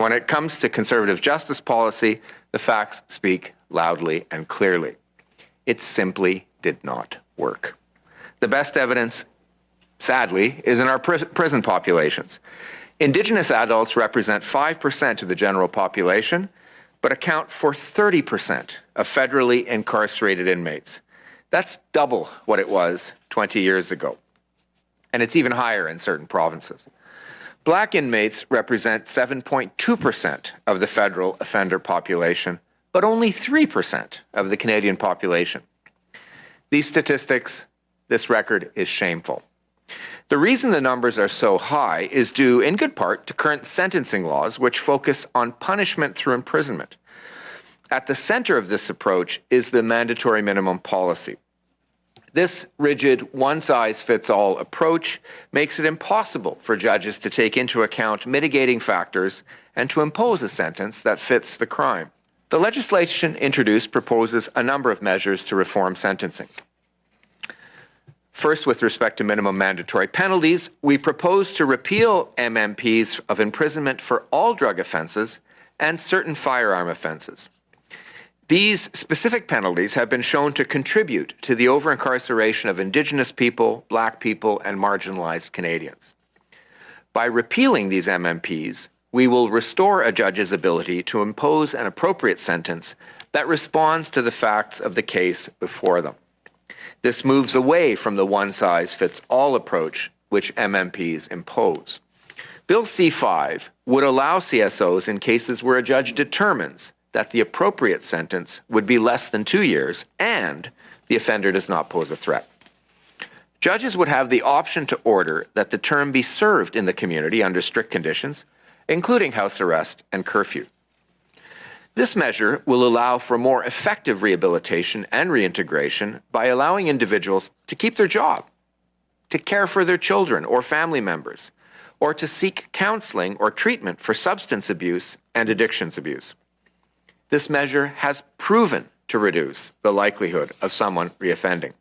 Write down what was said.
when it comes to conservative justice policy, the facts speak loudly and clearly. It simply did not work. The best evidence, sadly, is in our prison populations. Indigenous adults represent 5% of the general population, but account for 30% of federally incarcerated inmates. That's double what it was 20 years ago. And it's even higher in certain provinces. Black inmates represent 7.2% of the federal offender population, but only 3% of the Canadian population. These statistics, this record is shameful. The reason the numbers are so high is due in good part to current sentencing laws which focus on punishment through imprisonment. At the center of this approach is the mandatory minimum policy. This rigid one-size-fits-all approach makes it impossible for judges to take into account mitigating factors and to impose a sentence that fits the crime. The legislation introduced proposes a number of measures to reform sentencing. First, with respect to minimum mandatory penalties, we propose to repeal MMPs of imprisonment for all drug offences and certain firearm offences. These specific penalties have been shown to contribute to the over-incarceration of Indigenous people, Black people, and marginalized Canadians. By repealing these MMPs, we will restore a judge's ability to impose an appropriate sentence that responds to the facts of the case before them. This moves away from the one-size-fits-all approach which MMPs impose. Bill C-5 would allow CSOs in cases where a judge determines that the appropriate sentence would be less than 2 years and the offender does not pose a threat. Judges would have the option to order that the term be served in the community under strict conditions, including house arrest and curfew. This measure will allow for more effective rehabilitation and reintegration by allowing individuals to keep their job, to care for their children or family members, or to seek counseling or treatment for substance abuse and addictions abuse. This measure has proven to reduce the likelihood of someone reoffending.